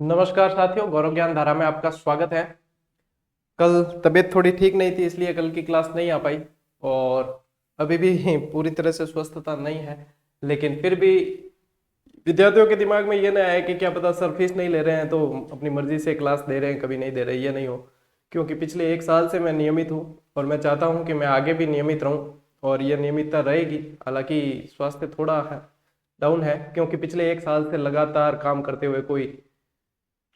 नमस्कार साथियों, गौरव ज्ञान धारा में आपका स्वागत है। कल तबीयत थोड़ी ठीक नहीं थी, इसलिए कल की क्लास नहीं आ पाई और अभी भी पूरी तरह से स्वस्थता नहीं है। लेकिन फिर भी विद्यार्थियों के दिमाग में ये ना आए कि क्या पता सर फीस नहीं ले रहे हैं तो अपनी मर्जी से क्लास दे रहे हैं, कभी नहीं दे रहे, ये नहीं हो। क्योंकि पिछले 1 साल से मैं नियमित हूँ और मैं चाहता हूँ कि मैं आगे भी नियमित रहूँ और ये नियमितता रहेगी। हालांकि स्वास्थ्य थोड़ा है डाउन है, क्योंकि पिछले 1 साल से लगातार काम करते हुए कोई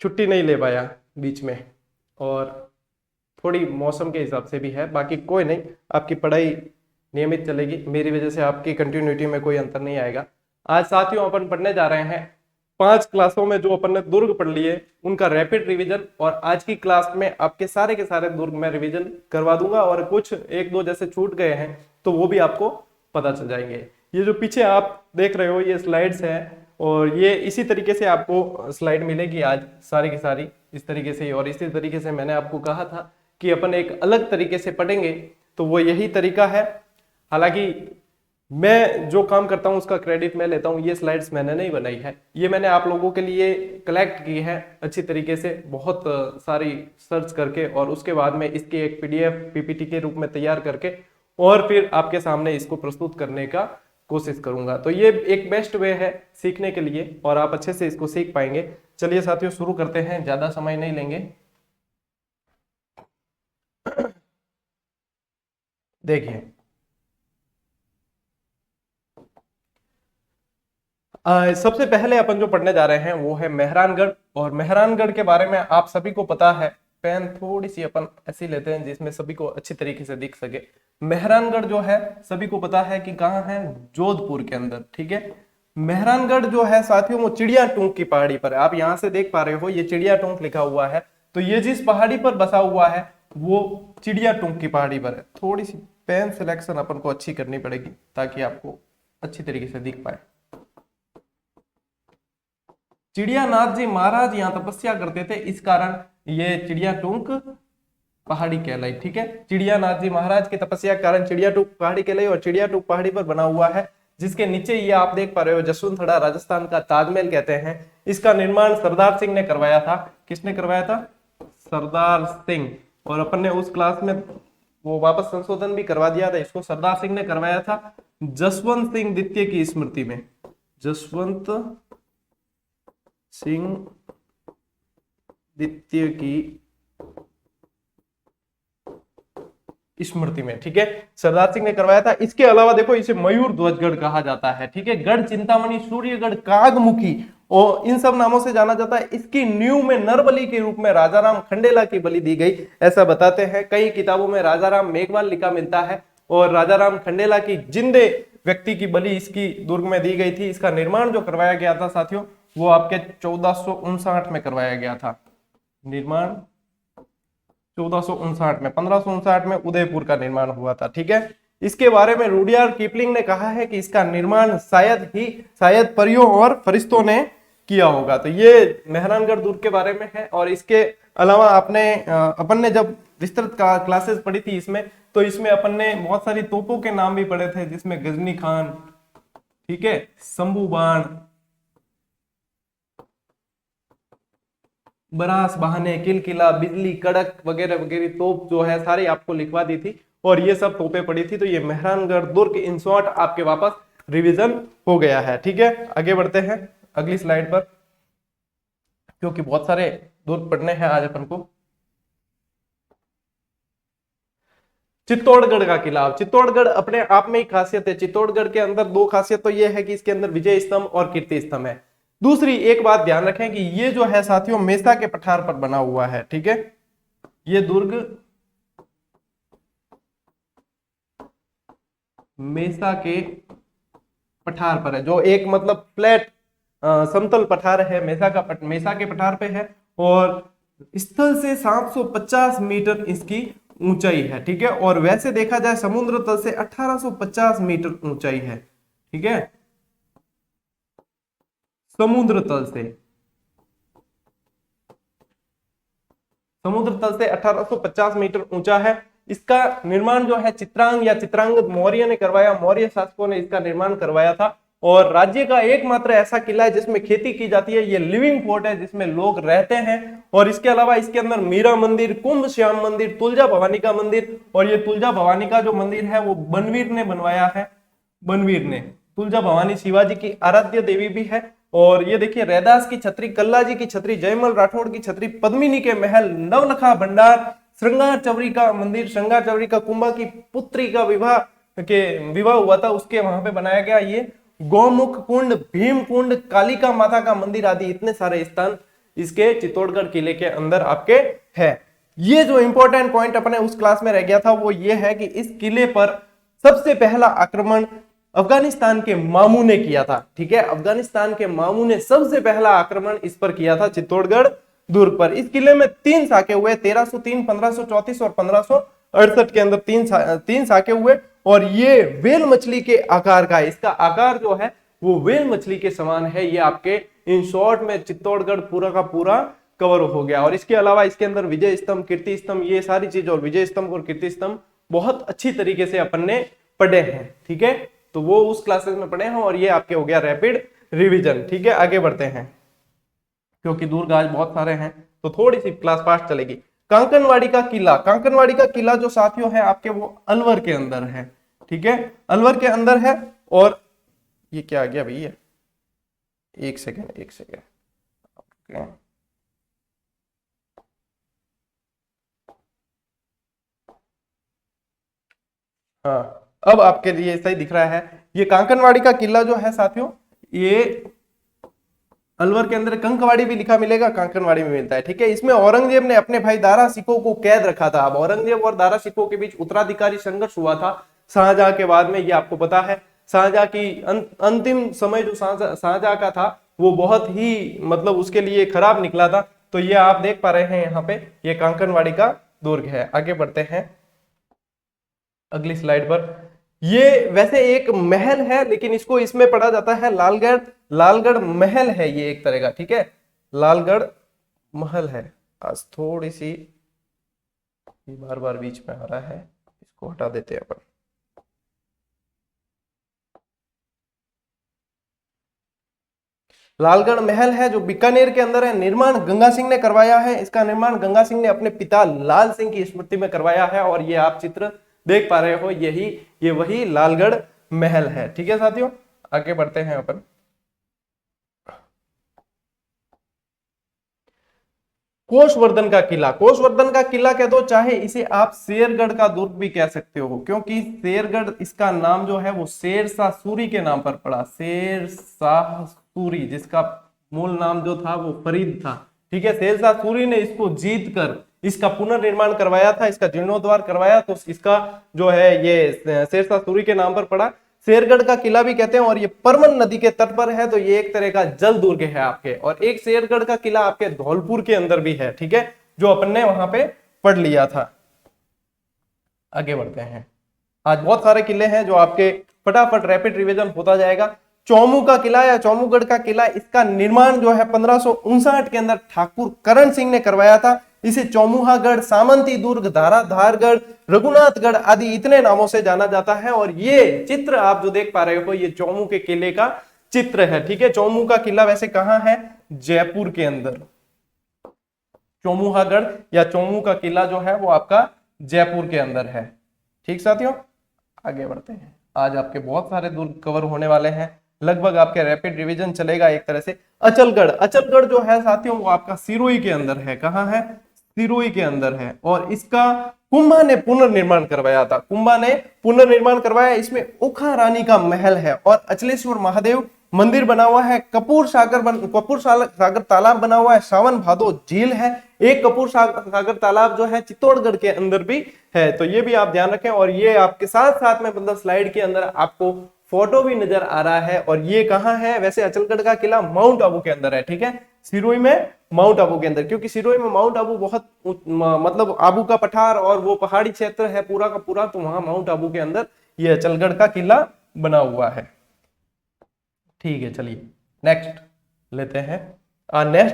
छुट्टी नहीं ले पाया बीच में, और थोड़ी मौसम के हिसाब से भी है। बाकी कोई नहीं, आपकी पढ़ाई नियमित चलेगी, मेरी वजह से आपकी कंटिन्यूटी में कोई अंतर नहीं आएगा। आज साथियों अपन पढ़ने जा रहे हैं 5 क्लासों में जो अपन ने दुर्ग पढ़ लिए उनका रैपिड रिवीजन, और आज की क्लास में आपके सारे के सारे दुर्ग में रिवीजन करवा दूंगा और कुछ एक दो जैसे छूट गए हैं तो वो भी आपको पता चल जाएंगे। ये जो पीछे आप देख रहे हो ये स्लाइड्स हैं और ये इसी तरीके से आपको स्लाइड मिलेगी आज सारी की सारी इस तरीके से ही। और इसी तरीके से मैंने आपको कहा था कि अपन एक अलग तरीके से पढ़ेंगे, तो वो यही तरीका है। हालांकि मैं जो काम करता हूं उसका क्रेडिट मैं लेता हूं, ये स्लाइड्स मैंने नहीं बनाई है, ये मैंने आप लोगों के लिए कलेक्ट की है अच्छी तरीके से, बहुत सारी सर्च करके, और उसके बाद में इसकी एक पीडीएफ पीपीटी के रूप में तैयार करके और फिर आपके सामने इसको प्रस्तुत करने का कोशिश करूंगा। तो ये एक बेस्ट वे है सीखने के लिए और आप अच्छे से इसको सीख पाएंगे। चलिए साथियों शुरू करते हैं, ज्यादा समय नहीं लेंगे। देखिए, सबसे पहले अपन जो पढ़ने जा रहे हैं वो है मेहरानगढ़। और मेहरानगढ़ के बारे में आप सभी को पता है, पेन थोड़ी सी अपन ऐसी लेते हैं जिसमें सभी को अच्छी तरीके से दिख सके। मेहरानगढ़ जो है सभी को पता है कि कहाँ है, जोधपुर के अंदर, ठीक है। मेहरानगढ़ जो है साथियों वो चिड़िया टूंक की पहाड़ी पर है। आप यहाँ से देख पा रहे हो ये चिड़िया टूंक लिखा हुआ है, तो ये जिस पहाड़ी पर बसा हुआ है वो चिड़िया टूंक की पहाड़ी पर है। थोड़ी सी पेन सिलेक्शन अपन को अच्छी करनी पड़ेगी ताकि आपको अच्छी तरीके से दिख पाए। चिड़ियानाथ जी महाराज यहाँ तपस्या करते थे, इस कारण ये चिड़िया टूंक पहाड़ी कहलाई, ठीक है। चिड़ियानाथ जी महाराज की तपस्या के कारण चिड़िया टूंक पहाड़ी कहलाई और चिड़िया टूंक पहाड़ी पर बना हुआ है, जिसके नीचे ये आप देख पा रहे हो जसवंतथड़ा राजस्थान का ताजमहल कहते हैं। इसका निर्माण सरदार सिंह ने करवाया था। किसने करवाया था? सरदार सिंह। और अपन ने उस क्लास में वो वापस संशोधन भी करवा दिया था, इसको सरदार सिंह ने करवाया था जसवंत सिंह द्वितीय की स्मृति में, जसवंत सिंह द्वितीय की स्मृति में, ठीक है, सरदार सिंह ने करवाया था। इसके अलावा देखो इसे मयूर ध्वजगढ़ कहा जाता है, ठीक है। गढ़ चिंतामणि, सूर्यगढ़, कागमुखी और इन सब नामों से जाना जाता है। इसकी नींव में नरबली के रूप में राजाराम खंडेला की बलि दी गई, ऐसा बताते हैं। कई किताबों में राजाराम मेघवाल लिखा मिलता है और राजाराम खंडेला की जिंदे व्यक्ति की बलि इसकी दुर्ग में दी गई थी। इसका निर्माण जो करवाया गया था साथियों वो आपके 1459 में करवाया गया था। निर्माण 1459 में, 1559 में उदयपुर का निर्माण हुआ था, ठीक है। इसके बारे में रुडयार्ड किपलिंग ने कहा है कि इसका निर्माण शायद परियों और फरिश्तों ने किया होगा। तो ये मेहरानगढ़ दुर्ग के बारे में है। और इसके अलावा अपन ने जब विस्तृत क्लासेस पढ़ी थी इसमें, तो इसमें अपन ने बहुत सारी तोपों के नाम भी पढ़े थे, जिसमें गजनी खान, ठीक है, शंभू बाण, बरास बहाने, किलकिला, बिजली कड़क वगैरह वगैरह तोप जो है सारी आपको लिखवा दी थी और ये सब तोपें पड़ी थी। तो ये मेहरानगढ़ दुर्ग इन शॉर्ट आपके वापस रिवीजन हो गया है, ठीक है। आगे बढ़ते हैं अगली स्लाइड पर, क्योंकि बहुत सारे दुर्ग पढ़ने हैं आज अपन को। चित्तौड़गढ़ का किला, चित्तौड़गढ़ अपने आप में ही खासियत है। चित्तौड़गढ़ के अंदर दो खासियत तो ये है कि इसके अंदर विजय स्तंभ और कीर्ति स्तंभ है। दूसरी एक बात ध्यान रखें कि ये जो है साथियों मेसा के पठार पर बना हुआ है, ठीक है। ये दुर्ग मेसा के पठार पर है, जो एक मतलब फ्लैट समतल पठार है, मेसा के पठार पे है और स्थल से 750 मीटर इसकी ऊंचाई है, ठीक है। और वैसे देखा जाए समुद्र तल से 1850 मीटर ऊंचाई है, ठीक है। समुद्र तल से 1850 मीटर ऊंचा है। इसका निर्माण जो है चित्रांग या चित्रांगद मौर्य ने करवाया, मौर्य शासकों ने इसका निर्माण करवाया था। और राज्य का एकमात्र ऐसा किला है जिसमें खेती की जाती है। ये लिविंग फोर्ट है जिसमें लोग रहते हैं। और इसके अलावा इसके अंदर मीरा मंदिर, कुंभ श्याम मंदिर, तुलजा भवानी का मंदिर, और ये तुलजा भवानी का जो मंदिर है वो बनवीर ने बनवाया है। बनवीर ने। तुलजा भवानी शिवाजी की आराध्य देवी भी है। और ये देखिए रैदास की छतरी, कल्लाजी की छतरी, जयमल राठौड़ की छतरी, पद्मिनी के महल, नवलखा भंडार, श्रृंगार चौरी का मंदिर, श्रृंगार चौरी का कुंभा की पुत्री का विवाह हुआ था, उसके वहां पे बनाया गया ये गौमुख कुंड, भीम कुंड, कालिका माता का मंदिर आदि इतने सारे स्थान इसके चित्तौड़गढ़ किले के अंदर आपके है। ये जो इंपॉर्टेंट पॉइंट अपने उस क्लास में रह गया था वो ये है कि इस किले पर सबसे पहला आक्रमण अफगानिस्तान के मामू ने किया था। ठीक है, अफगानिस्तान के मामू ने सबसे पहला आक्रमण इस पर किया था, चित्तौड़गढ़ दुर्ग पर। इस किले में 3 साके हुए, 1303, 1534 और 1568 के अंदर तीन साके हुए। और ये वेल मछली के आकार का है, इसका आकार जो है वो वेल मछली के समान है। ये आपके इन शॉर्ट में चित्तौड़गढ़ पूरा का पूरा कवर हो गया। और इसके अलावा इसके अंदर विजय स्तंभ, कीर्ति स्तंभ, ये सारी चीज, और विजय स्तंभ और कीर्ति स्तंभ बहुत अच्छी तरीके से अपन ने पढ़े हैं। ठीक है, तो वो उस क्लासेस में पढ़े हैं और ये आपके हो गया रैपिड रिवीजन। ठीक है, आगे बढ़ते हैं क्योंकि दुर्ग आज बहुत सारे हैं तो थोड़ी सी क्लास फास्ट चलेगी। कांकनवाड़ी का किला, कांकनवाड़ी का किला जो साथियों है आपके वो अलवर के अंदर है। ठीक है, अलवर के अंदर है। और ये क्या आ गया भैया, एक सेकेंड okay. हाँ, अब आपके लिए सही दिख रहा है। ये कांकनवाड़ी का किला जो है साथियों, ये अलवर के अंदर कंकवाड़ी भी लिखा मिलेगा, कांकनवाड़ी में मिलता है। ठीक है, इसमें औरंगजेब ने अपने भाई दारा सिकों को कैद रखा था। अब औरंगजेब और दारा सिकों के बीच उत्तराधिकारी संघर्ष हुआ था शाहजहां के बाद में, ये आपको पता है। शाहजहां की अंतिम समय जो शाहजहां का था वो बहुत ही मतलब उसके लिए खराब निकला था। तो ये आप देख पा रहे हैं यहाँ पे, ये कांकनवाड़ी का दुर्ग है। आगे बढ़ते हैं अगली स्लाइड पर। ये वैसे एक महल है लेकिन इसको इसमें पढ़ा जाता है लालगढ़, लालगढ़ महल है ये एक तरह का। ठीक है, लालगढ़ महल है। आज थोड़ी सी बार बार बीच में आ रहा है, इसको हटा देते हैं अपन। लालगढ़ महल है जो बीकानेर के अंदर है। निर्माण गंगा सिंह ने करवाया है। इसका निर्माण गंगा सिंह ने अपने पिता लाल सिंह की स्मृति में करवाया है। और ये आप चित्र देख पा रहे हो, ये वही लालगढ़ महल है। ठीक है साथियों, आगे बढ़ते हैं अपन। कोषवर्धन का किला, कोषवर्धन का किला कह दो, चाहे इसे आप शेरगढ़ का दुर्ग भी कह सकते हो, क्योंकि शेरगढ़ इसका नाम जो है वो शेरशाह सूरी के नाम पर पड़ा। शेरशाह सूरी, जिसका मूल नाम जो था वो फरीद था। ठीक है, शेरशाह सूरी ने इसको जीत कर इसका पुनर्निर्माण करवाया था, इसका जीर्णोद्धार करवाया, तो इसका जो है ये शेरशाह सूरी के नाम पर पड़ा। शेरगढ़ का किला भी कहते हैं। और ये परमन नदी के तट पर है, तो ये एक तरह का जल दुर्ग है आपके। और एक शेरगढ़ का किला आपके धौलपुर के अंदर भी है। ठीक है, जो अपन ने वहां पे पढ़ लिया था। आगे बढ़ते हैं, आज बहुत सारे किले हैं जो आपके फटाफट रैपिड रिवीजन होता जाएगा। चौमू का किला या चौमूगढ़ का किला, इसका निर्माण जो है 1559 के अंदर ठाकुर करण सिंह ने करवाया था। इसे चौमुहागढ़, सामंती दुर्ग, धारगढ़, रघुनाथगढ़ आदि इतने नामों से जाना जाता है। और ये चित्र आप जो देख पा रहे हो ये चौमू के किले का चित्र है। ठीक है, चौमू का किला वैसे कहां है, जयपुर के अंदर। चौमुहागढ़ या चौमू का किला जो है वो आपका जयपुर के अंदर है। ठीक साथियों, आगे बढ़ते हैं। आज आपके बहुत सारे दुर्ग कवर होने वाले हैं, लगभग आपके रैपिड रिवीजन चलेगा एक तरह से। अचलगढ़, अचलगढ़ जो है साथियों वो आपका सिरोही के अंदर है। कहां है, सिरोही के अंदर है। और इसका कुंभा ने पुनर्निर्माण करवाया था, कुंभा ने पुनर्निर्माण करवाया। इसमें उखा रानी का महल है और अचलेश्वर महादेव मंदिर बना हुआ है। कपूर सागर तालाब बना हुआ है। सावन भादो झील है। एक कपूर सागर तालाब जो है चित्तौड़गढ़ के अंदर भी है, तो ये भी आप ध्यान रखें। और ये आपके साथ साथ में मतलब स्लाइड के अंदर आपको फोटो भी नजर आ रहा है। और ये कहां है, वैसे अचलगढ़ का किला माउंट आबू के अंदर है। ठीक है, सिरोही में माउंट आबू के अंदर, क्योंकि सिरोही में माउंट आबू बहुत मतलब आबू का पठार और वो पहाड़ी क्षेत्र है पूरा का पूरा, तो वहां माउंट आबू के अंदर ये अचलगढ़ का किला बना हुआ है। ठीक है, चलिए नेक्स्ट लेते हैं।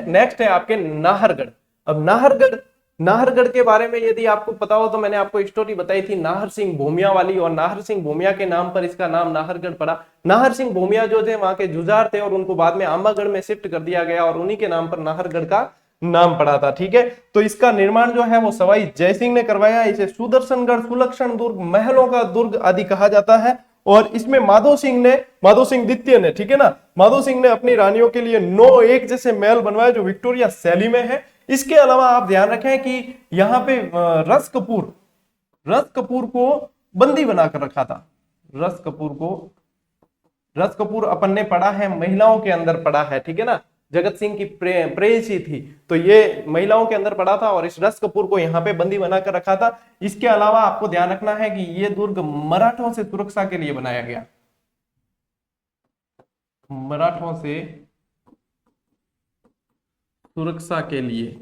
नेक्स्ट है आपके नाहरगढ़। अब नाहरगढ़ नाहरगढ़ के बारे में यदि आपको पता हो तो मैंने आपको स्टोरी बताई थी नाहर सिंह भूमिया वाली, और नाहर सिंह भूमिया के नाम पर इसका नाम नाहरगढ़ पड़ा। नाहर सिंह भूमिया जो थे वहां के जुझार थे और उनको बाद में आंबागढ़ में शिफ्ट कर दिया गया और उन्हीं के नाम पर नाहरगढ़ का नाम पड़ा था। ठीक है, तो इसका निर्माण जो है वो सवाई जयसिंह ने करवाया। इसे सुदर्शनगढ़, सुलक्षण दुर्ग, महलों का दुर्ग आदि कहा जाता है। और इसमें माधो सिंह द्वितीय ने, ठीक है ना, माधो सिंह ने अपनी रानियों के लिए 9 एक जैसे महल बनवाए जो विक्टोरिया शैली में है। इसके अलावा आप ध्यान रखें कि यहाँ पे रस कपूर को बंदी बनाकर रखा था। रस कपूर अपन ने पढ़ा है महिलाओं के अंदर पढ़ा है, ठीक है ना, जगत सिंह की प्रेयसी थी, तो ये महिलाओं के अंदर पड़ा था और इस रस कपूर को यहाँ पे बंदी बनाकर रखा था। इसके अलावा आपको ध्यान रखना है कि ये दुर्ग मराठों से सुरक्षा के लिए बनाया गया, मराठों से सुरक्षा के लिए।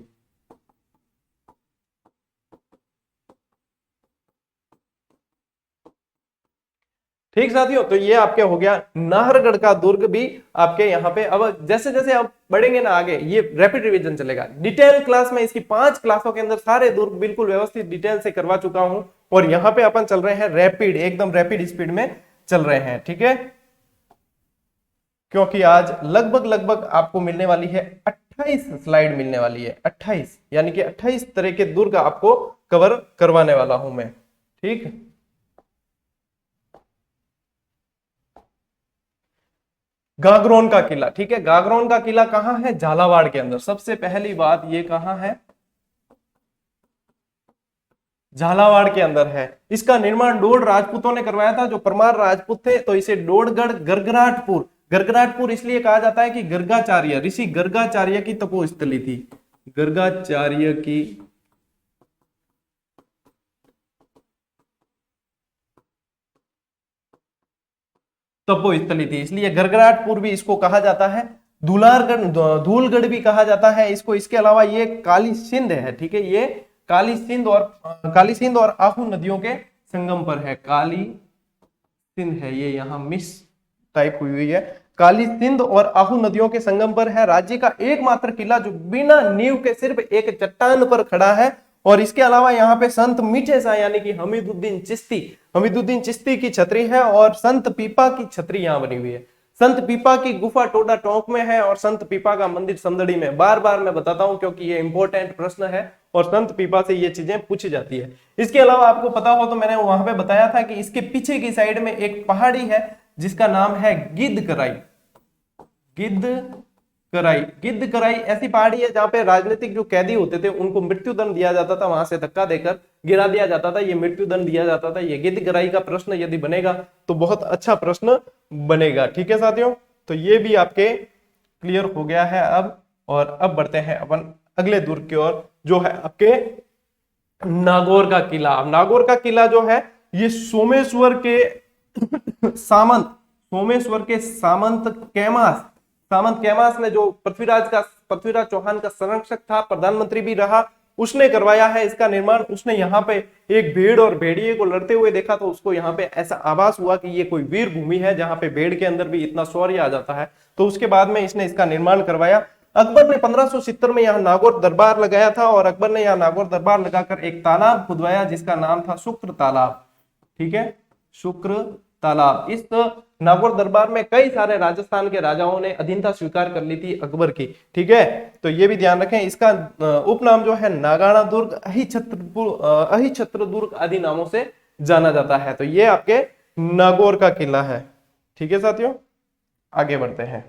ठीक साथियों, तो ये आपके हो गया नाहरगढ़ का दुर्ग भी आपके यहाँ पे। अब जैसे जैसे आप बढ़ेंगे ना आगे, ये रैपिड रिवीजन चलेगा। डिटेल क्लास में इसकी 5 क्लासों के अंदर सारे दुर्ग बिल्कुल व्यवस्थित डिटेल से करवा चुका हूं, और यहाँ पे अपन चल रहे हैं रैपिड, एकदम रैपिड स्पीड में चल रहे हैं। ठीक है, क्योंकि आज लगभग आपको मिलने वाली है 28 स्लाइड मिलने वाली है, 28, यानी कि 28 तरह के दुर्ग आपको कवर करवाने वाला हूं मैं। ठीक, गागरोन का किला, ठीक है, गागरोन का किला कहां है? झालावाड़ के अंदर। सबसे पहली बात, ये कहां है? झालावाड़ के अंदर है। इसका निर्माण डोड राजपूतों ने करवाया था, जो परमार राजपूत थे। तो इसे डोडगढ़ गर्गराटपुर इसलिए कहा जाता है कि गर्गाचार्य, ऋषि गर्गाचार्य की तपोस्थली थी, गर्गाचार्य की तपोस्थली थी, इसलिए गर्गराटपुर भी इसको कहा जाता है। धूलगढ़ भी कहा जाता है इसको। इसके अलावा ये काली सिंध है, ठीक है, ये काली सिंध और आहू नदियों के संगम पर है। काली सिंध है ये, यहाँ मिस टाइप हुई है। काली सिंध और आहू नदियों के संगम पर है। राज्य का एकमात्र किला जो बिना नींव के सिर्फ एक चट्टान पर खड़ा है। और इसके अलावा यहाँ पे संत मीठे शाह यानी कि हमीदुद्दीन चिश्ती की छतरी है, और संत पीपा की छतरी यहाँ बनी हुई है। संत पीपा की गुफा टोडा टोंक में है, और संत पीपा का मंदिर समदड़ी में। बार बार मैं बताता हूं क्योंकि ये इंपॉर्टेंट प्रश्न है और संत पीपा से ये चीजें पूछी जाती है। इसके अलावा आपको पता हो तो मैंने वहां पे बताया था कि इसके पीछे की साइड में एक पहाड़ी है जिसका नाम है गिद्ध कराई ऐसी पहाड़ी है जहां पे राजनीतिक जो कैदी होते थे उनको मृत्यु दंड दिया जाता था, वहां से धक्का देकर गिरा दिया जाता था, ये मृत्यु दंड दिया जाता था। ये गिद्ध कराई का प्रश्न यदि बनेगा तो बहुत अच्छा प्रश्न बनेगा। ठीक है साथियों, तो ये भी आपके क्लियर हो गया है अब। और अब बढ़ते हैं अपन अगले दुर्ग की ओर, जो है आपके नागौर का किला। अब नागौर का किला जो है ये सोमेश्वर के सामंत कैमास ने, जो पृथ्वीराज चौहान का संरक्षक था, प्रधानमंत्री भी रहा, उसने करवाया है इसका निर्माण। उसने यहाँ पे एक भेड़ और भेड़िए को लड़ते हुए देखा तो उसको यहाँ पे ऐसा आभास हुआ कि ये कोई वीर भूमि है जहाँ पे भेड़ के अंदर भी इतना शौर्य आ जाता है। तो उसके बाद में इसने इसका निर्माण करवाया। अकबर ने 1570 में यहाँ नागौर दरबार लगाया था, और अकबर ने यहाँ नागौर दरबार लगाकर एक तालाब खुदवाया जिसका नाम था शुक्र तालाब। ठीक है, शुक्र तालाब। इस नागौर दरबार में कई सारे राजस्थान के राजाओं ने अधीनता स्वीकार कर ली थी अकबर की। ठीक है, तो ये भी ध्यान रखें। इसका उपनाम जो है नागाना दुर्ग, अहिछत्र दुर्ग आदि नामों से जाना जाता है। तो ये आपके नागौर का किला है। ठीक है साथियों, आगे बढ़ते हैं।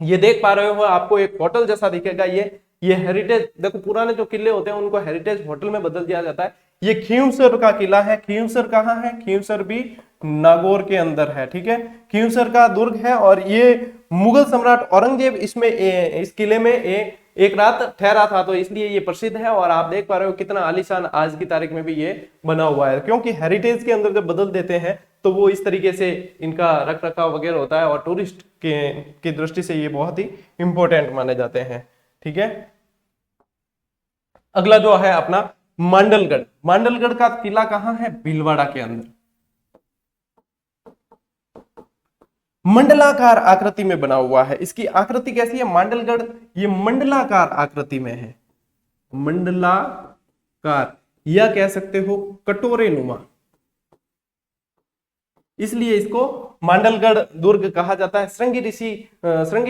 ये देख पा रहे हो आपको एक होटल जैसा दिखेगा। ये हेरिटेज, देखो पुराने जो किले होते हैं उनको हेरिटेज होटल में बदल दिया जाता है। ये खींवसर का किला है। खींवसर कहाँ है? खींवसर भी नागौर के अंदर है। ठीक है, खींवसर का दुर्ग है, और ये मुगल सम्राट औरंगजेब इसमें इस किले में एक रात ठहरा था, तो इसलिए ये प्रसिद्ध है। और आप देख पा रहे हो कितना आलीशान आज की तारीख में भी ये बना हुआ है, क्योंकि हेरिटेज के अंदर जब बदल देते हैं तो वो इस तरीके से इनका रख रखाव वगैरह होता है, और टूरिस्ट की दृष्टि से ये बहुत ही इंपॉर्टेंट माने जाते हैं। ठीक है, अगला जो है अपना मांडलगढ़ का किला कहां है? भीलवाड़ा के अंदर। मंडलाकार आकृति में बना हुआ है। इसकी आकृति कैसी है? मांडलगढ़ ये मंडलाकार आकृति में है। मंडलाकार, या कह सकते हो कटोरे नुमा, इसलिए इसको मांडलगढ़ दुर्ग कहा जाता है। श्रृंगी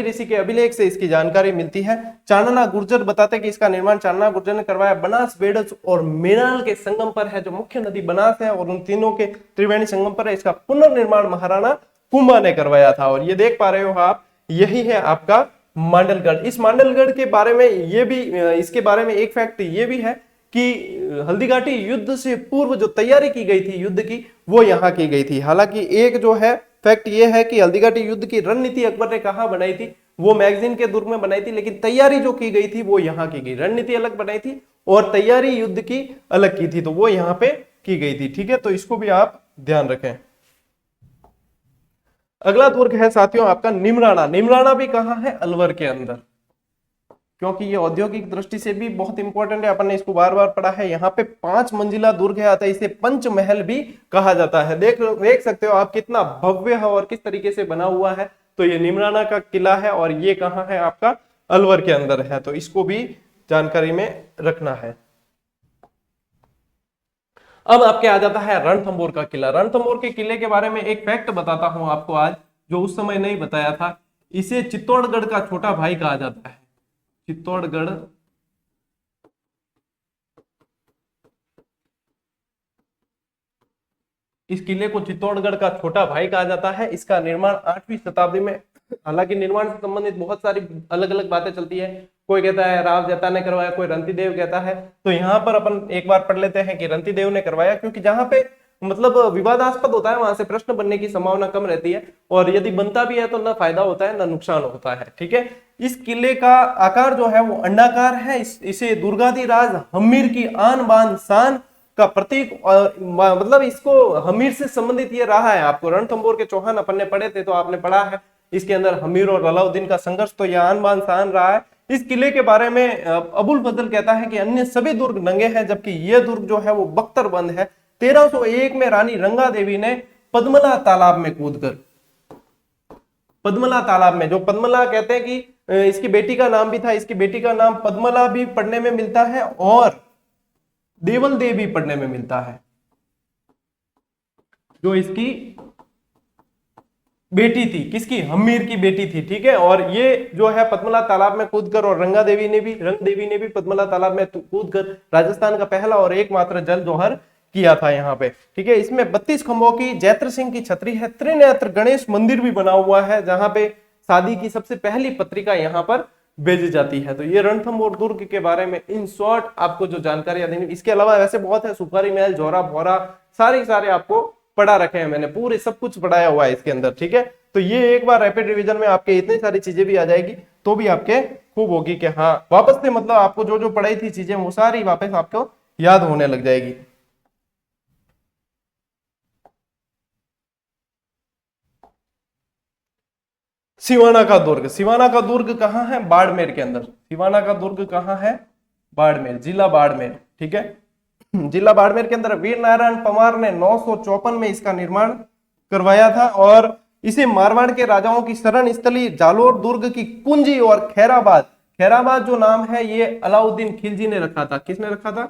ऋषि के अभिलेख से इसकी जानकारी मिलती है। चांदना गुर्जर बताते हैं कि इसका निर्माण चांदना गुर्जर ने करवाया। बनास, बेड़ज और मेनाल के संगम पर है, जो मुख्य नदी बनास है और उन तीनों के त्रिवेणी संगम पर है। इसका पुनर्निर्माण महाराणा कुंभा ने करवाया था। और ये देख पा रहे हो आप, यही है आपका मांडलगढ़। इस मांडलगढ़ के बारे में ये भी, इसके बारे में एक फैक्ट ये भी है कि हल्दीघाटी युद्ध से पूर्व जो तैयारी की गई थी युद्ध की, वो यहाँ की गई थी। हालांकि एक जो है फैक्ट ये है कि हल्दीघाटी युद्ध की रणनीति अकबर ने कहा बनाई थी, वो मैगजीन के दुर्ग में बनाई थी, लेकिन तैयारी जो की गई थी वो यहाँ की गई। रणनीति अलग बनाई थी और तैयारी युद्ध की अलग की थी, तो वो यहाँ पे की गई थी। ठीक है, तो इसको भी आप ध्यान रखें। अगला दुर्ग है साथियों आपका निमराना। निमराना भी कहाँ है? अलवर के अंदर, क्योंकि ये औद्योगिक दृष्टि से भी बहुत इंपॉर्टेंट है। अपन ने इसको बार बार पढ़ा है। यहाँ पे 5 मंजिला दुर्ग है, अतः इसे पंचमहल भी कहा जाता है। देख सकते हो आप कितना भव्य है और किस तरीके से बना हुआ है। तो ये निमराना का किला है और ये कहाँ है? आपका अलवर के अंदर है, तो इसको भी जानकारी में रखना है। अब आपके आ जाता है रणथंभौर का किला। रणथंभौर के किले के बारे में एक फैक्ट बताता हूं आपको आज, जो उस समय नहीं बताया था। इसे चित्तौड़गढ़ का छोटा भाई कहा जाता है। चित्तौड़गढ़ इस किले को चित्तौड़गढ़ का छोटा भाई कहा जाता है। इसका निर्माण 8वीं शताब्दी में, हालांकि निर्माण से संबंधित बहुत सारी अलग अलग बातें चलती है। कोई कहता है राव जैता ने करवाया, कोई रंतिदेव कहता है। तो यहाँ पर अपन एक बार पढ़ लेते हैं कि रंतिदेव ने करवाया, क्योंकि जहां पे मतलब विवादास्पद होता है वहां से प्रश्न बनने की संभावना कम रहती है, और यदि बनता भी है तो ना फायदा होता है ना नुकसान होता है। ठीक है, इस किले का आकार जो है वो अंडाकार है। इसे दुर्गाधिराज हम्मीर की आन बान शान का प्रतीक, और मतलब इसको हमीर से संबंधित ये रहा है। आपको रणथंभौर के चौहान अपन ने पढ़े थे तो आपने पढ़ा है, इसके अंदर हमीर और अलाउद्दीन का संघर्ष, तो यह आन बान शान रहा है। इस किले के बारे में अबुल फजल कहता है कि अन्य सभी दुर्ग नंगे हैं, जबकि यह दुर्ग जो है वो बख्तरबंद है। 1301 में रानी रंगा देवी ने पद्मला तालाब में कूदकर, पद्मला तालाब में, जो पद्मला कहते हैं कि इसकी बेटी का नाम भी था, इसकी बेटी का नाम पद्मला भी पढ़ने में मिलता है और देवल देव भी पढ़ने में मिलता है, जो इसकी बेटी थी। किसकी? हम्मीर की बेटी थी। ठीक है, और ये जो है पद्मला तालाब में कूदकर, और रंग देवी ने भी पद्मला तालाब में कूदकर राजस्थान का पहला और एकमात्र जल जौहर किया था यहाँ पे। ठीक है, इसमें 32 खंभों की जैत्र सिंह की छतरी है। त्रिनेत्र गणेश मंदिर भी बना हुआ है, जहां पे शादी की सबसे पहली पत्रिका यहाँ पर भेजी जाती है। तो ये रणथंभौर दुर्ग के बारे में इन शॉर्ट आपको जो जानकारी देनी। इसके अलावा वैसे बहुत है, सुपारी महल, जोरा भोरा, सारे आपको पढ़ा रखे हैं मैंने, पूरे सब कुछ पढ़ाया हुआ है इसके अंदर। ठीक है, तो ये एक बार रैपिड रिवीजन में आपके इतनी सारी चीजें भी आ जाएगी, तो भी आपके खूब होगी कि हाँ वापस से, मतलब आपको जो जो पढ़ाई थी चीजें वो सारी वापस आपको याद होने लग जाएगी। सिवाना का दुर्ग। सिवाना का दुर्ग कहाँ है? बाड़मेर के अंदर। सिवाना का दुर्ग कहाँ है? बाड़मेर, जिला बाड़मेर। ठीक है, जिला बाड़मेर के अंदर वीर नारायण पंवार ने 954 में इसका निर्माण करवाया था, और इसे मारवाड़ के राजाओं की शरण स्थली, जालोर दुर्ग की कुंजी और खैराबाद, खैराबाद जो नाम है ये अलाउद्दीन खिलजी ने रखा था। किसने रखा था?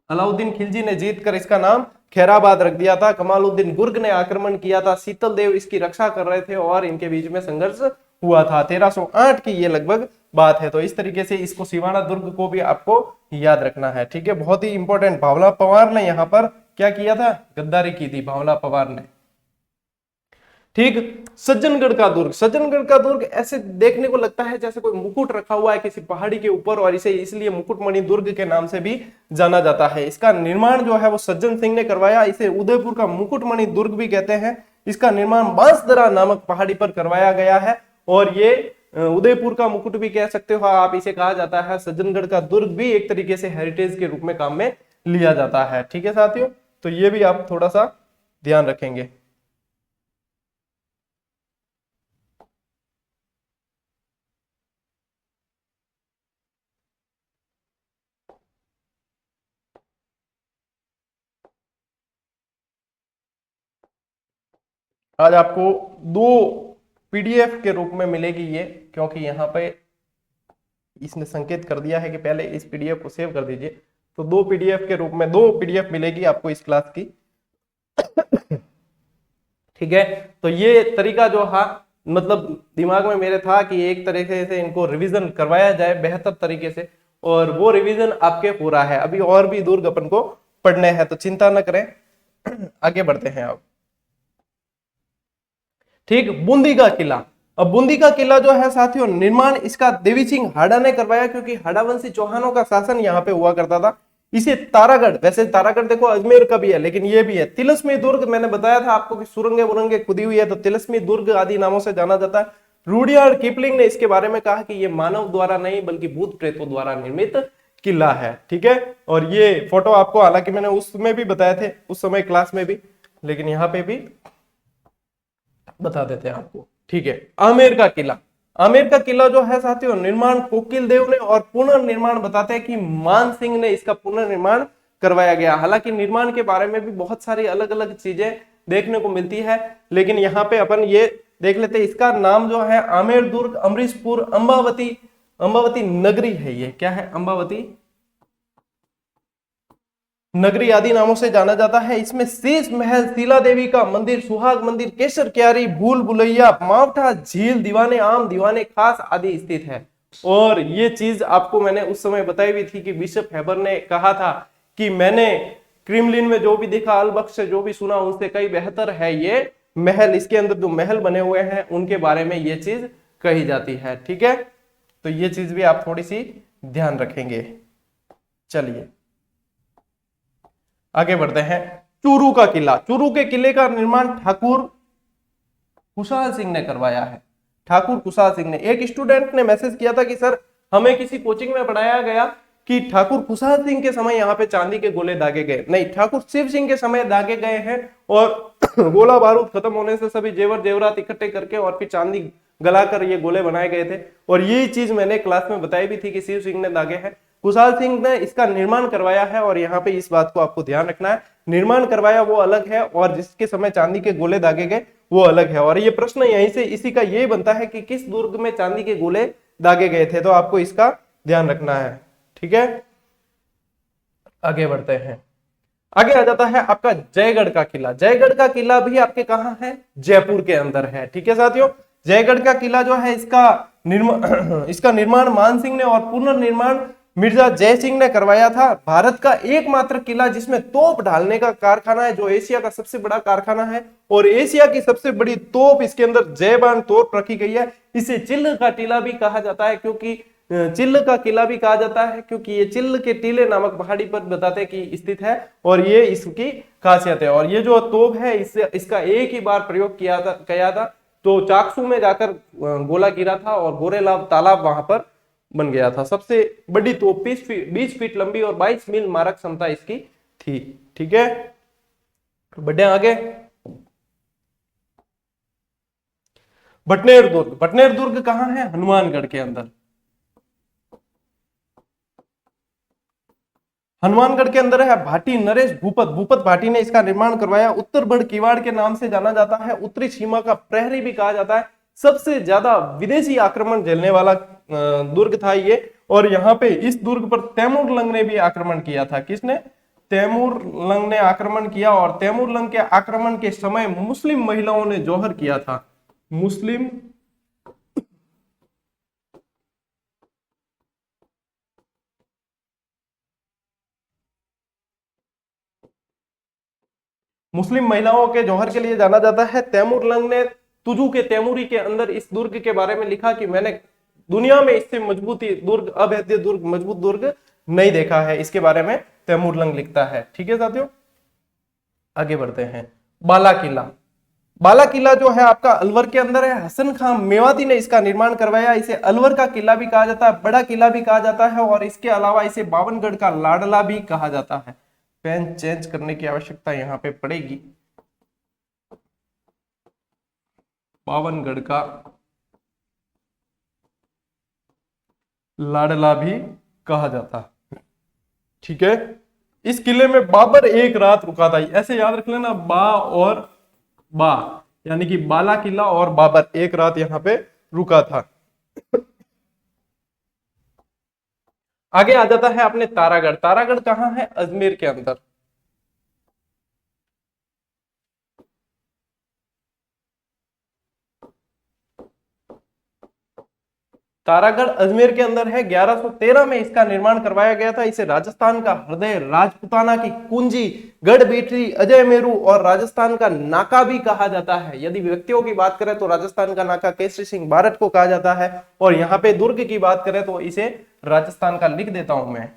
अलाउद्दीन खिलजी ने जीतकर इसका नाम खैराबाद रख दिया था। कमालुद्दीन गुर्ग ने आक्रमण किया था, शीतल देव इसकी रक्षा कर रहे थे और इनके बीच में संघर्ष हुआ था। 1308 की ये लगभग बात है। तो इस तरीके से इसको सिवाना दुर्ग को भी आपको याद रखना है। ठीक है, बहुत ही इंपॉर्टेंट। भावला पवार ने यहाँ पर क्या किया था? गद्दारी की थी भावला पवार ने। ठीक, सज्जनगढ़ का दुर्ग। सज्जनगढ़ का दुर्ग ऐसे देखने को लगता है जैसे कोई मुकुट रखा हुआ है किसी पहाड़ी के ऊपर, और इसे इसलिए मुकुटमणि दुर्ग के नाम से भी जाना जाता है। इसका निर्माण जो है वो सज्जन सिंह ने करवाया। इसे उदयपुर का मुकुटमणि दुर्ग भी कहते हैं। इसका निर्माण बांसदरा नामक पहाड़ी पर करवाया गया है, और ये उदयपुर का मुकुट भी कह सकते हो आप, इसे कहा जाता है। सज्जनगढ़ का दुर्ग भी एक तरीके से हेरिटेज के रूप में काम में लिया जाता है। ठीक है साथियों, तो ये भी आप थोड़ा सा ध्यान रखेंगे। आज आपको दो पीडीएफ के रूप में मिलेगी ये, क्योंकि यहाँ पे इसने संकेत कर दिया है कि पहले इस पीडीएफ को सेव कर दीजिए। तो 2 पीडीएफ के रूप में 2 पीडीएफ मिलेगी आपको इस क्लास की। ठीक है, तो ये तरीका जो था मतलब दिमाग में मेरे था कि एक तरीके से इनको रिवीजन करवाया जाए बेहतर तरीके से, और वो रिवीजन आपके हो रहा है। अभी और भी दुर्ग अपन को पढ़ने हैं, तो चिंता न करें। आगे बढ़ते हैं अब। ठीक, बूंदी का किला। अब बूंदी का किला जो है साथियों, निर्माण इसका देवी सिंह हाड़ा ने करवाया, क्योंकि हाड़ावंशी चौहानों का शासन यहाँ पे हुआ करता था। इसे तारागढ़, वैसे तारागढ़ देखो अजमेर का भी है, लेकिन ये भी है। तिलस्मी दुर्ग, मैंने बताया था आपको कि सुरंगे बुरंगे खुदी हुई है, तो तिलस्मी दुर्ग आदि नामों से जाना जाता है। रुडियार्ड किपलिंग ने इसके बारे में कहा कि ये मानव द्वारा नहीं बल्कि भूत प्रेतों द्वारा निर्मित किला है। ठीक है, और ये फोटो आपको हालांकि मैंने उसमें भी बताए थे उस समय क्लास में भी, लेकिन यहाँ पे भी बता देते हैं आपको। ठीक है, आमेर का किला। आमेर का किला जो है साथियों, निर्माण कोकिल देव ने और पुनर्निर्माण बताते हैं कि मान सिंह ने इसका पुनर्निर्माण करवाया गया। हालांकि निर्माण के बारे में भी बहुत सारी अलग अलग चीजें देखने को मिलती है, लेकिन यहाँ पे अपन ये देख लेते हैं। इसका नाम जो है आमेर दुर्ग, अमरीशपुर, अंबावती, अंबावती नगरी है। ये क्या है? अंबावती नगरी आदि नामों से जाना जाता है। इसमें शीश महल, शीला देवी का मंदिर, सुहाग मंदिर, केसर क्यारी, भूल भुलैया, मावठा झील, दीवाने आम, दीवाने खास आदि स्थित है। और ये चीज आपको मैंने उस समय बताई भी थी कि बिशप हेबर ने कहा था कि मैंने क्रेमलिन में जो भी देखा, अलबख्श से जो भी सुना, उनसे कई बेहतर है ये महल। इसके अंदर जो महल बने हुए हैं उनके बारे में ये चीज कही जाती है। ठीक है, तो ये चीज भी आप थोड़ी सी ध्यान रखेंगे। चलिए आगे बढ़ते हैं। चूरू का किला। चूरू के किले का निर्माण ठाकुर कुशाल सिंह ने करवाया है। ठाकुर कुशाल सिंह ने, एक स्टूडेंट ने मैसेज किया था कि सर हमें किसी कोचिंग में पढ़ाया गया कि ठाकुर कुशाल सिंह के समय यहाँ पे चांदी के गोले दागे गए। नहीं, ठाकुर शिव सिंह के समय दागे गए हैं, और गोला बारूद खत्म होने से सभी जेवर जेवरात इकट्ठे करके और फिर चांदी गलाकर ये गोले बनाए गए थे। और यही चीज मैंने क्लास में बताई भी थी कि शिव सिंह ने दागे हैं, कुशाल सिंह ने इसका निर्माण करवाया है। और यहाँ पे इस बात को आपको ध्यान रखना है, निर्माण करवाया वो अलग है और जिसके समय चांदी के गोले दागे गए वो अलग है। और ये प्रश्न यहीं से इसी का यही बनता है कि किस दुर्ग में चांदी के गोले दागे गए थे, तो आपको इसका ध्यान रखना है। ठीक है, आगे बढ़ते हैं। आगे आ जाता है आपका जयगढ़ का किला। जयगढ़ का किला भी आपके कहां है? जयपुर के अंदर है। ठीक है साथियों, जयगढ़ का किला जो है इसका निर्माण मान सिंह ने और पुनर्निर्माण मिर्जा जय सिंह ने करवाया था। भारत का एकमात्र किला जिसमें तोप ढालने का कारखाना है, जो एशिया का सबसे बड़ा कारखाना है, और एशिया की सबसे बड़ी तोप इसके अंदर जयबान तोप रखी गई है। इसे चिल्ल का टीला भी कहा जाता है, क्योंकि चिल्ल का किला भी कहा जाता है क्योंकि ये चिल्ल के टीले नामक पहाड़ी पर बताते हैं कि स्थित है, और ये इसकी खासियत है। और ये जो तोप है इसका एक ही बार प्रयोग किया था, तो चाकसू में जाकर गोला गिरा था और गोरेलाव तालाब वहां पर बन गया था। सबसे बड़ी तोप 20 फीट लंबी और 22 मील मारक क्षमता इसकी थी। ठीक है, बढ़े आगे। भटनेर दुर्ग। भटनेर दुर्ग कहां है? हनुमानगढ़ के अंदर। हनुमानगढ़ के अंदर है। भाटी नरेश भूपत, भूपत भाटी ने इसका निर्माण करवाया। उत्तरबड़ किवाड़ के नाम से जाना जाता है। उत्तरी सीमा का प्रहरी भी कहा जाता है। सबसे ज्यादा विदेशी आक्रमण झेलने वाला दुर्ग था ये। और यहाँ पे इस दुर्ग पर तैमूर लंग ने भी आक्रमण किया था। किसने? तैमूर लंग ने आक्रमण किया, और तैमूर लंग के आक्रमण के समय मुस्लिम महिलाओं ने जौहर किया था। मुस्लिम महिलाओं के जौहर के लिए जाना जाता है। तैमूर लंग ने तुजू के तैमूरी के अंदर इस दुर्ग के बारे में लिखा कि मैंने दुनिया में इससे मजबूती दुर्ग, अभेद्य दुर्ग, मजबूत दुर्ग नहीं देखा है। इसके बारे में तैमूर लंग लिखता है। ठीक है साथियों, आगे बढ़ते हैं। बाला किला। बाला किला जो है आपका अलवर के अंदर है। हसन खान मेवाती ने इसका निर्माण करवाया। इसे अलवर का किला भी कहा जाता है, बड़ा किला भी कहा जाता है, और इसके अलावा इसे बावनगढ़ का लाडला भी कहा जाता है। पेन चेंज करने की आवश्यकता यहां पे पड़ेगी। बावनगढ़ का लाडला भी कहा जाता है। ठीक है, इस किले में बाबर एक रात रुका था। ऐसे याद रख लेना, बा और बा, यानी कि बाला किला और बाबर एक रात यहाँ पे रुका था। आगे आ जाता है अपने तारागढ़। तारागढ़ कहाँ है? अजमेर के अंदर। तारागढ़ अजमेर के अंदर है। 1113 में इसका निर्माण करवाया गया था। इसे राजस्थान का हृदय, राजपुताना की कुंजी, गढ़ बेटरी, अजय मेरू और राजस्थान का नाका भी कहा जाता है। यदि व्यक्तियों की बात करें तो राजस्थान का नाका केसरी सिंह बारट को कहा जाता है, और यहाँ पे दुर्ग की बात करें तो इसे राजस्थान का लिख देता हूं मैं।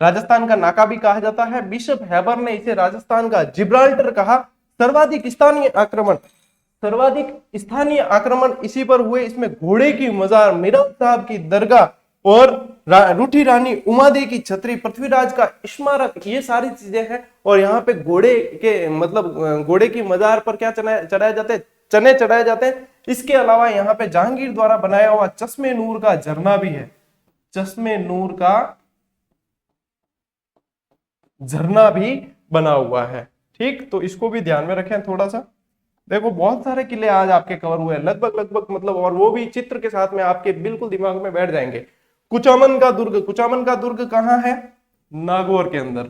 राजस्थान का नाका भी कहा जाता है। बिशप हैबर ने इसे राजस्थान का जिब्राल्टर कहा। सर्वाधिक स्थानीय आक्रमण इसी पर हुए। इसमें घोड़े की मजार, मीरा साहब की दरगाह और रूठी रानी उमादे की छतरी, पृथ्वीराज का स्मारक, ये सारी चीजें हैं। और यहाँ पे घोड़े के मतलब घोड़े की मजार पर क्या चढ़ाए जाते हैं? चने चढ़ाए जाते हैं। इसके अलावा यहाँ पे जहांगीर द्वारा बनाया हुआ चश्मे नूर का झरना भी है। चश्मे नूर का झरना भी बना हुआ है। ठीक, तो इसको भी ध्यान में रखें थोड़ा सा। देखो बहुत सारे किले आज आपके कवर हुए हैं, लगभग मतलब, और वो भी चित्र के साथ में आपके बिल्कुल दिमाग में बैठ जाएंगे। कुचामन का दुर्ग। कुचामन का दुर्ग कहाँ है? नागौर के अंदर।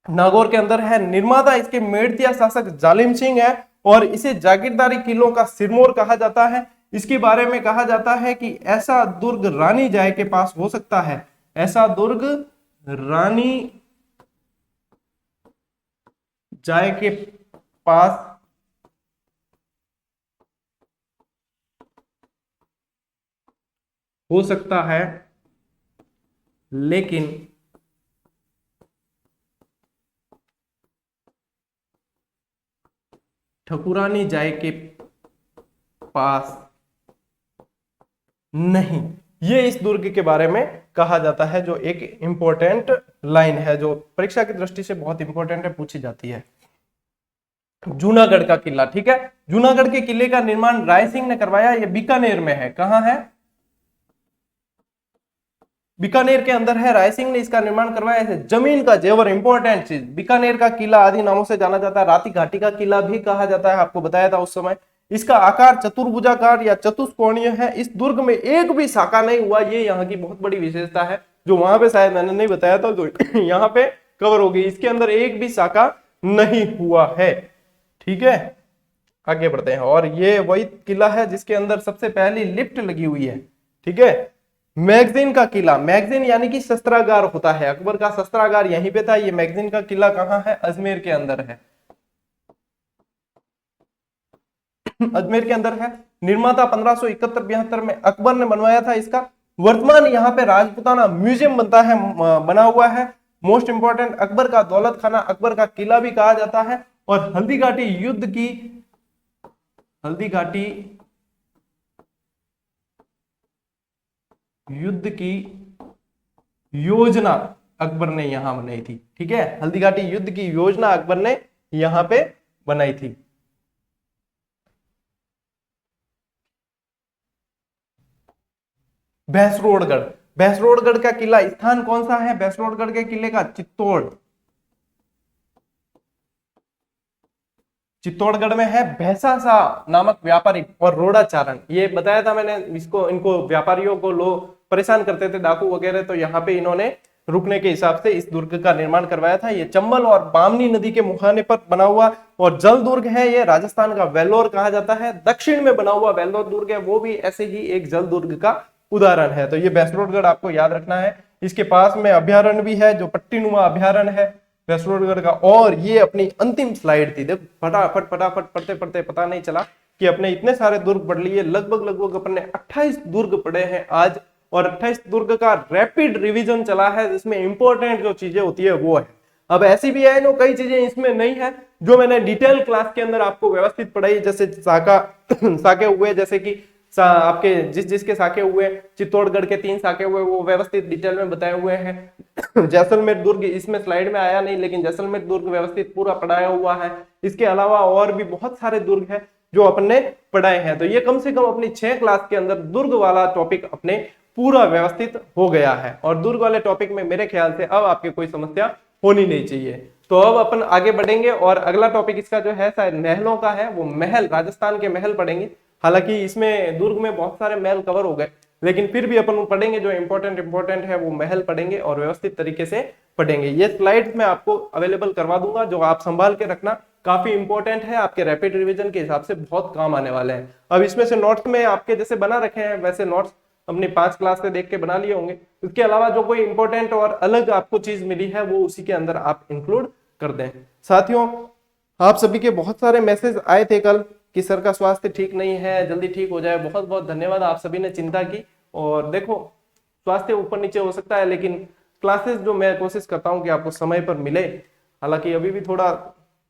नागौर के अंदर है। निर्माता इसके मेड़तिया शासक जालिम सिंह है, और इसे जागीरदारी किलों का सिरमौर कहा जाता है। इसके बारे में कहा जाता है कि ऐसा दुर्ग रानी जाय के पास हो सकता है। ऐसा दुर्ग रानी जाय के पास हो सकता है, लेकिन ठकुरानी जाय के पास नहीं। ये इस दुर्ग के बारे में कहा जाता है, जो एक इंपॉर्टेंट लाइन है, जो परीक्षा की दृष्टि से बहुत इंपॉर्टेंट है, पूछी जाती है। जूनागढ़ का किला। ठीक है, जूनागढ़ के किले का निर्माण राय सिंह ने करवाया। ये बीकानेर में है। कहां है? बीकानेर के अंदर है। राय सिंह ने इसका निर्माण करवाया है। जमीन का जेवर, इंपॉर्टेंट चीज। बीकानेर का किला आदि नामों से जाना जाता है। राती घाटी का किला भी कहा जाता है, आपको बताया था उस समय। इसका आकार चतुर्भुजाकार या चतुष्कोणीय है। इस दुर्ग में एक भी साका नहीं हुआ। ये यहाँ की बहुत बड़ी विशेषता है, जो वहां पे शायद मैंने नहीं बताया था, जो यहाँ पे कवर होगी। इसके अंदर एक भी साका नहीं हुआ है। ठीक है, आगे बढ़ते हैं। और ये वही किला है जिसके अंदर सबसे पहली लिफ्ट लगी हुई है। ठीक है, मैगजीन का किला। मैगजीन यानी कि शस्त्रागार होता है। अकबर का शस्त्रागार यहीं पे था। ये मैगजीन का किला कहाँ है? अजमेर के अंदर है। अजमेर के अंदर है। निर्माता 1571-72 में अकबर ने बनवाया था इसका। वर्तमान यहाँ पे राजपुताना म्यूजियम बना हुआ है। मोस्ट इंपोर्टेंट, अकबर का दौलत खाना, अकबर का किला भी कहा जाता है। और हल्दीघाटी युद्ध की योजना अकबर ने यहां बनाई थी। ठीक है, हल्दीघाटी युद्ध की योजना अकबर ने यहां पे बनाई थी। भैंसरोडगढ़। भैंसरोडगढ़ का किला स्थान कौन सा है? भैंसरोडगढ़ के किले का चित्तौड़गढ़ में है। भैंसासा नामक व्यापारी और रोडाचारण, ये बताया था मैंने इनको व्यापारियों को लोग परेशान करते थे, डाकू वगैरह, तो यहाँ पे इन्होंने रुकने के हिसाब से इस दुर्ग का निर्माण करवाया था। ये चंबल और बामनी नदी के मुहाने पर बना हुआ और जल दुर्ग है। ये राजस्थान का वेल्लोर कहा जाता है। दक्षिण में बना हुआ वेल्लोर दुर्ग है, वो भी ऐसे ही एक जल दुर्ग का उदाहरण है। तो ये भैंसरोडगढ़ आपको याद रखना है। इसके पास में अभ्यारण्य भी है, जो पट्टीनुमा अभ्यारण्य है भैंसरोडगढ़ का। और ये अपनी अंतिम स्लाइड थी। देखो फटाफट पढ़ते पढ़ते पता नहीं चला कि अपने इतने सारे दुर्ग पढ़ लिए। लगभग अपने 28 दुर्ग पढ़े हैं आज, और 28 दुर्ग का रैपिड रिवीजन चला है, जिसमें इंपॉर्टेंट जो चीजें होती है वो है। अब ऐसी भी है जो कई चीजें इसमें नहीं है, जो मैंने डिटेल क्लास के अंदर आपको व्यवस्थित पढ़ाई। जैसे साके हुए, जैसे कि आपके जिसके साके हुए, चित्तौड़गढ़ के 3 साके हुए, वो व्यवस्थित डिटेल में बताए हुए हैं। जैसलमेर दुर्ग इसमें स्लाइड में आया नहीं, लेकिन जैसलमेर दुर्ग व्यवस्थित पूरा पढ़ाया हुआ है। इसके अलावा और भी बहुत सारे दुर्ग हैं जो अपने पढ़ाए हैं। तो ये कम से कम अपनी 6 क्लास के अंदर दुर्ग वाला टॉपिक अपने पूरा व्यवस्थित हो गया है। और दुर्ग वाले टॉपिक में मेरे ख्याल से अब आपके कोई समस्या होनी नहीं चाहिए। तो अब अपन आगे बढ़ेंगे और अगला टॉपिक इसका जो है शायद महलों का है, वो महल, राजस्थान के महल पढ़ेंगे। हालांकि इसमें दुर्ग में बहुत सारे महल कवर हो गए, लेकिन फिर भी अपन पढ़ेंगे जो इंपॉर्टेंट है वो महल पढ़ेंगे और व्यवस्थित तरीके से पढ़ेंगे। ये स्लाइड मैं आपको अवेलेबल करवा दूंगा, जो आप संभाल के रखना, काफी इंपॉर्टेंट है, आपके रैपिड रिवीजन के हिसाब से बहुत काम आने वाले हैं। अब इसमें से नोट्स में आपके जैसे बना रखे हैं वैसे नोट्स अपनी 5 क्लास से देख के बना लिए होंगे। इसके अलावा जो कोई इंपॉर्टेंट और अलग आपको चीज मिली है वो उसी के अंदर आप इंक्लूड कर दें। साथियों, आप सभी के बहुत सारे मैसेज आए थे कल कि सर का स्वास्थ्य ठीक नहीं है, जल्दी ठीक हो जाए। बहुत बहुत धन्यवाद, आप सभी ने चिंता की। और देखो, स्वास्थ्य ऊपर नीचे हो सकता है, लेकिन क्लासेस जो मैं कोशिश करता हूँ कि आपको समय पर मिले। हालांकि अभी भी थोड़ा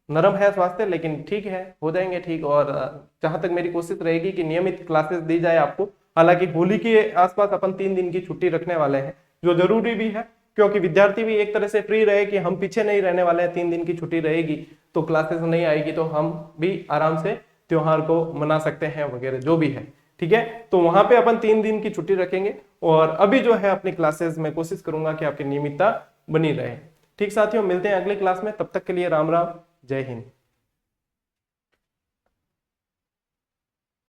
नरम है स्वास्थ्य, लेकिन ठीक है, हो जाएंगे ठीक। और जहां तक मेरी कोशिश रहेगी कि नियमित क्लासेस दी जाए आपको। हालांकि होली के आसपास अपन 3 दिन की छुट्टी रखने वाले हैं, जो जरूरी भी है, क्योंकि विद्यार्थी भी एक तरह से फ्री रहे कि हम पीछे नहीं रहने वाले हैं। 3 दिन की छुट्टी रहेगी तो क्लासेस नहीं आएगी, तो हम भी आराम से त्योहार को मना सकते हैं वगैरह जो भी है। ठीक है, तो वहां पे अपन 3 दिन की छुट्टी रखेंगे और अभी जो है अपनी क्लासेस में कोशिश करूंगा कि आपकी नियमितता बनी रहे। ठीक साथियों, मिलते हैं अगली क्लास में, तब तक के लिए राम राम, जय हिंद।